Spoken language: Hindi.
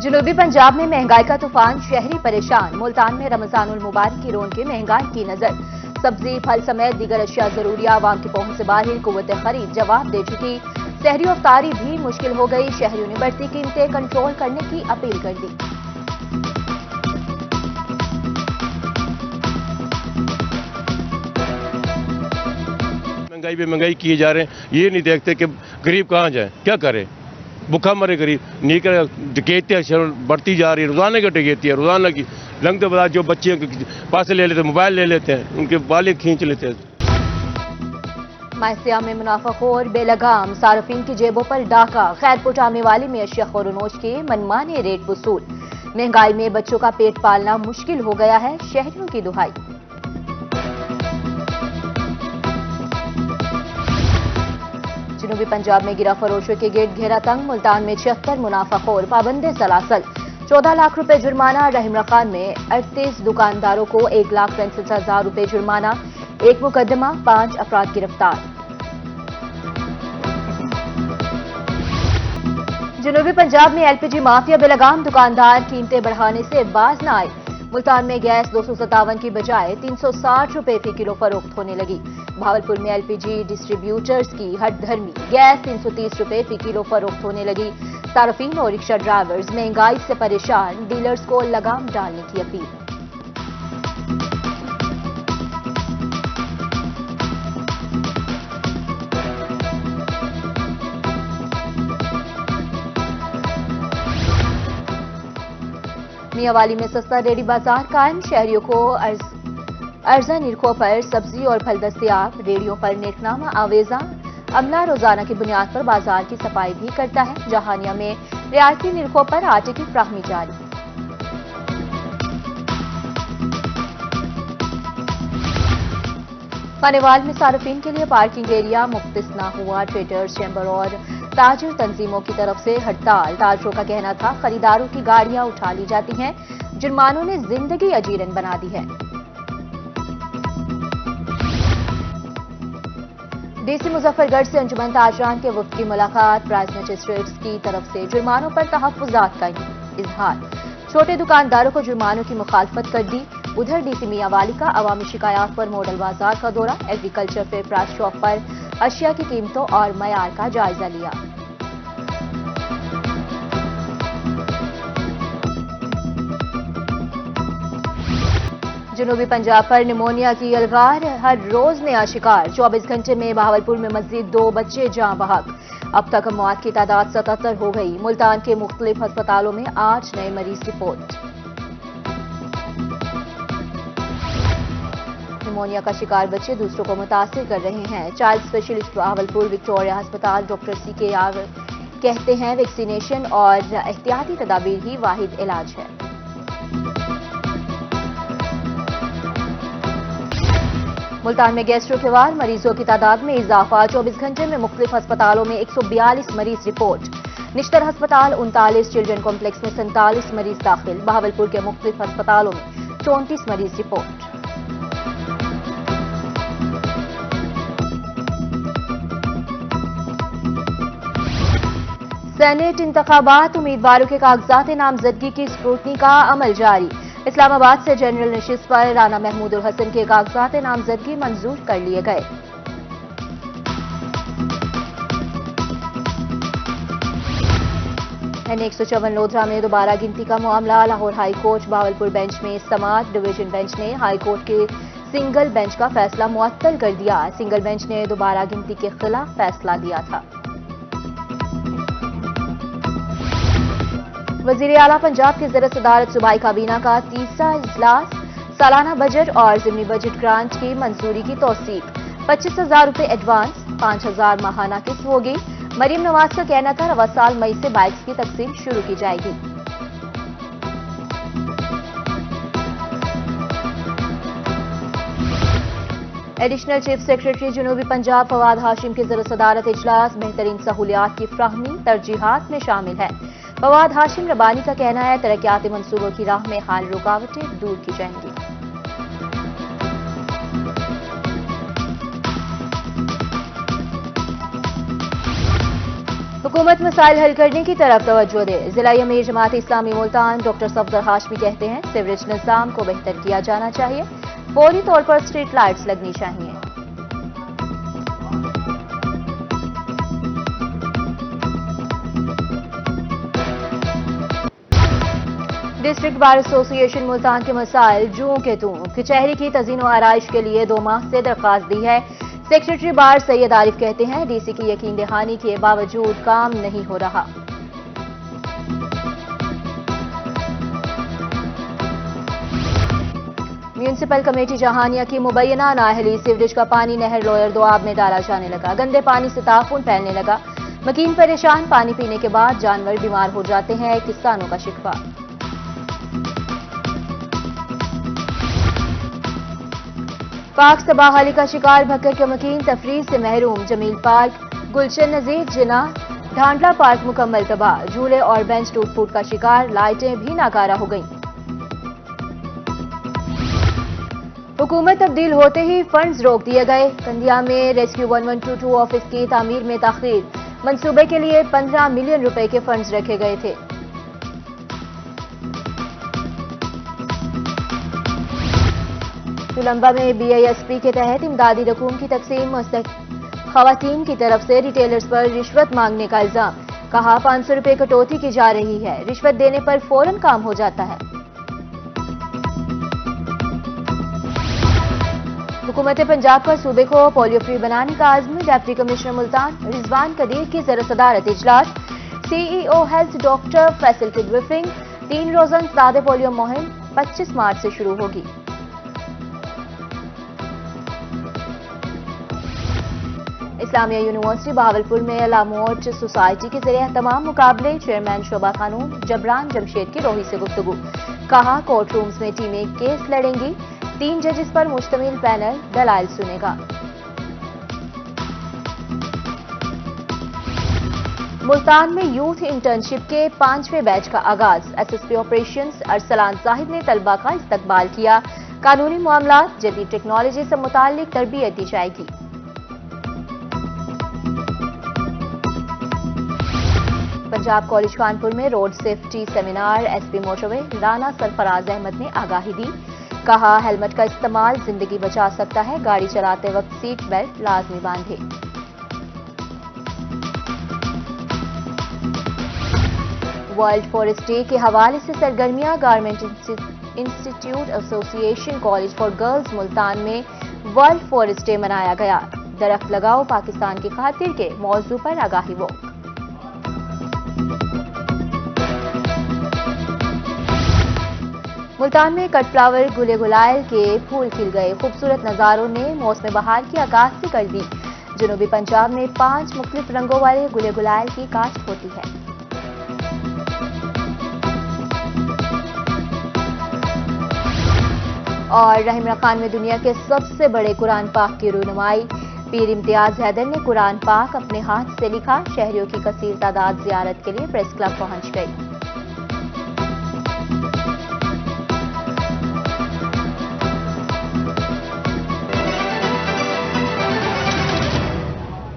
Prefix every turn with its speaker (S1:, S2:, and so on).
S1: जनूबी पंजाब में महंगाई का तूफान, शहरी परेशान। मुल्तान में रमजानुल मुबारक की रौनकें महंगाई की नजर। सब्जी, फल समेत दीगर अशिया जरूरिया आवाम की पहुंच से बाहर, कुव्वत खरीद जवाब दे चुकी। सहरी अफ्तारी भी मुश्किल हो गई। शहरियों ने बढ़ती कीमतें कंट्रोल करने की अपील कर दी।
S2: महंगाई पे महंगाई किए जा रहे हैं, ये नहीं देखते कि गरीब कहाँ जाए, क्या करे, भूखा मरे गरीब। नहीं कर डकैतियाँ बढ़ती जा रही है, रोजाना की डकैतियाँ, रोजाना की लंगते बता जो बच्चे पैसे ले लेते हैं, मोबाइल ले लेते हैं, उनके बालें खींच लेते हैं।
S1: मायसिया में मुनाफाखोर बेलगाम, सार्फिन की जेबों पर डाका। खैरपुर टामेवाली में अशिया खोरनोश के मनमाने रेट वसूल। महंगाई में बच्चों का पेट पालना मुश्किल हो गया है, शहरियों की दुहाई। जनूबी पंजाब में गिरा फरोशों के गेट, घेरा तंग। मुल्तान में 76 मुनाफाखोर, पाबंदे सलासल। 14 लाख रुपए जुर्माना। रहीम रखान में 38 दुकानदारों को 1,65,000 रुपए जुर्माना। एक मुकदमा, 5 अफराद गिरफ्तार। जनूबी पंजाब में एलपीजी माफिया बेलगाम, दुकानदार कीमतें बढ़ाने से बाज न आए। मुल्तान में गैस 257 की बजाय 360 रुपए फी किलो फरोख्त होने लगी। भावलपुर में एलपीजी डिस्ट्रीब्यूटर्स की हटधर्मी, गैस 330 रुपए फी किलो फरोख्त होने लगी। सार्फिन और रिक्शा ड्राइवर्स महंगाई से परेशान, डीलर्स को लगाम डालने की अपील। मियांवाली में सस्ता रेडी बाजार कायम, शहरियों को अर्जा निरखों पर सब्जी और फल दस्तयाब। रेडियो पर नेकनामा आवेजा। अमला रोजाना की बुनियाद पर बाजार की सफाई भी करता है। जहानिया में रियायती निरखों पर आटे की फ्राहमी जारी। खानेवाल में सार्फिन के लिए पार्किंग एरिया मुख्तसना हुआ। ट्रेडर्स चैम्बर और ताजिर तंजीमों की तरफ से हड़ताल। ताजरों का कहना था खरीदारों की गाड़ियां उठा ली जाती हैं, जुर्मानों ने जिंदगी अजीरन बना दी है। डीसी मुजफ्फरगढ़ से अंजुमन ताजरान के वफ्द की मुलाकात। प्राइस मजिस्ट्रेट्स की तरफ से जुर्मानों पर तहफ्फुज़ात का इजहार। छोटे दुकानदारों को जुर्मानों की मुखालफत कर दी। उधर डीसी मियांवाली का अवामी शिकायत पर मॉडल बाजार का दौरा। एग्रीकल्चर फेयर प्राइस शॉप पर अशिया की कीमतों और मयार का जायजा लिया। जनूबी पंजाब पर निमोनिया की अलगार, हर रोज नया शिकार। 24 घंटे में बहावलपुर में मजीद 2 बच्चे जाँ बहक। अब तक मौत की तादाद 77 हो गई। मुल्तान के मुख्तलिफ अस्पतालों में 8 नए मरीज रिपोर्ट। निमोनिया का शिकार बच्चे दूसरों को मुतासिर कर रहे हैं। चाइल्ड स्पेशलिस्ट बहावलपुर विक्टोरिया अस्पताल डॉक्टर CK यार कहते हैं वैक्सीनेशन और एहतियाती तदाबीर ही वाहिद इलाज है। मुल्तान में गैस्ट्रो के वार, मरीजों की तादाद में इजाफा। 24 घंटे में मुख्तलिफ अस्पतालों में 142 मरीज रिपोर्ट। निश्तर अस्पताल 39, चिल्ड्रन कॉम्प्लेक्स में 47 मरीज दाखिल। बहावलपुर के मुख्तलिफ अस्पतालों में 34 मरीज रिपोर्ट। सेनेट इंतखाबात, उम्मीदवारों के कागजात नामजदगी की स्क्रूटनी का अमल जारी। इस्लामाबाद से जनरल नशिस्त पर राना महमूद उल हसन के कागजात नामजदगी मंजूर कर लिए गए। N154 लोधरा में दोबारा गिनती का मामला। Lahore high court Bahawalpur bench में समात। डिवीजन बेंच ने हाई कोर्ट के सिंगल बेंच का फैसला मुअत्तल कर दिया। सिंगल बेंच ने दोबारा गिनती के खिलाफ फैसला दिया था। वजीर आला पंजाब की ज़र सदारत सूबाई काबीना का तीसरा इजलास। सालाना बजट और ज़िमनी बजट ग्रांट की मंजूरी की तौसीक। 25,000 रुपए एडवांस, 5,000 माहाना किस्त होगी। मरीम नवाज का कहना था रवा साल मई से बाइक्स की तकसीम शुरू की जाएगी। एडिशनल चीफ सेक्रेटरी जनूबी पंजाब फवाद हाशिम की ज़र सदारत इजलास। बेहतरीन सहूलियात की फ्राहमी तरजीहात में शामिल है। फवाद हाशिम रबानी का कहना है तरक्याती मंसूबों की राह में हाल रुकावटें दूर की जाएंगी। हुकूमत मसाइल हल करने की तरफ तवज्जो दे। जिला अमीर जमात इस्लामी मुल्तान डॉक्टर सफदर हाशमी कहते हैं सीवरेज निज़ाम को बेहतर किया जाना चाहिए, फौरी तौर पर स्ट्रीट लाइट्स लगनी चाहिए। डिस्ट्रिक्ट बार एसोसिएशन मुल्तान के मसाइल जूं के तूं। कचहरी की तज़ीनो आराइश के लिए 2 माह से दरख्वास्त दी है। सेक्रेटरी बार सैयद आरिफ कहते हैं डीसी की यकीन दहानी के बावजूद काम नहीं हो रहा। म्यूनिसिपल कमेटी जहानिया की मुबैना नाअहली, सीवरेज का पानी नहर लोयर दोआब में डाला जाने लगा। गंदे पानी से ताफून फैलने लगा। मकीन परेशान, पानी पीने के बाद जानवर बीमार हो जाते हैं, किसानों का शिकवा। पाक तबाहाली का शिकार भक्कर के मकीन तफरीह से महरूम। जमील पार्क, गुलशन नजीर जिना, ढांडला पार्क मुकम्मल तबाह। झूले और बेंच टूट फूट का शिकार, लाइटें भी नाकारा हो गईं। हुकूमत तब्दील होते ही फंड्स रोक दिए गए। कंदिया में रेस्क्यू 1122 ऑफिस की तामीर में ताखीर। मंसूबे के लिए 15 मिलियन रुपए के फंड्स रखे गए थे। तुलंबा में BISP के तहत इमदादी रकूम की तकसीम। मुस्तक खवातीन की तरफ से रिटेलर्स पर रिश्वत मांगने का इल्जाम। कहा 500 रुपए कटौती की जा रही है, रिश्वत देने पर फौरन काम हो जाता है। हुकूमत पंजाब का सूबे को पोलियो फ्री बनाने का आज़म। डिप्टी कमिश्नर मुल्तान रिजवान कदीर की ज़र सदारत इजलास। CEO health doctor facility briefing. 3 रोज़ा इंसदादे पोलियो मुहिम 25 मार्च से शुरू होगी। इस्लामिया यूनिवर्सिटी बहावलपुर में अलामोट सोसाइटी के जरिए तमाम मुकाबले। चेयरमैन शोभा खानूम जबरान जमशेद की रोही से गुफ्तगू। कहा कोर्ट रूम्स में टीमें केस लड़ेंगी। 3 जजेस पर मुश्तमिल पैनल दलाइल सुनेगा। मुल्तान में यूथ इंटर्नशिप के 5वें बैच का आगाज। SSP ऑपरेशंस अरसलान साहिब ने तलबा का इस्तकबाल किया। कानूनी मामलात, जदीद टेक्नोलॉजी से मुताल्लिक तरबियत दी जाएगी। पंजाब कॉलेज कानपुर में road safety seminar. SP motorway Rana Sarfaraz Ahmed ने आगाही दी। कहा हेलमेट का इस्तेमाल जिंदगी बचा सकता है, गाड़ी चलाते वक्त सीट बेल्ट लाजमी बांधे। वर्ल्ड फॉरेस्ट डे के हवाले से सरगर्मियां। Garment institute association college for girls Multan में वर्ल्ड फॉरेस्ट डे मनाया गया। दरख्त लगाओ पाकिस्तान की खातिर के मौजू पर आगाही वॉक। मुल्तान में कट फ्लावर गुले गुलाल के फूल खिल गए। खूबसूरत नजारों ने मौसम बहार की आगाज़ी कर दी। जनूबी पंजाब में 5 मुख्तलिफ रंगों वाले गुले गुलाल की काश्त होती है। और रहमान खान में दुनिया के सबसे बड़े कुरान पाक की रूनुमाई। पीर इम्तियाज हैदर ने कुरान पाक अपने हाथ से लिखा। शहरियों की कसीर तादाद जियारत के लिए प्रेस क्लब पहुंच गई।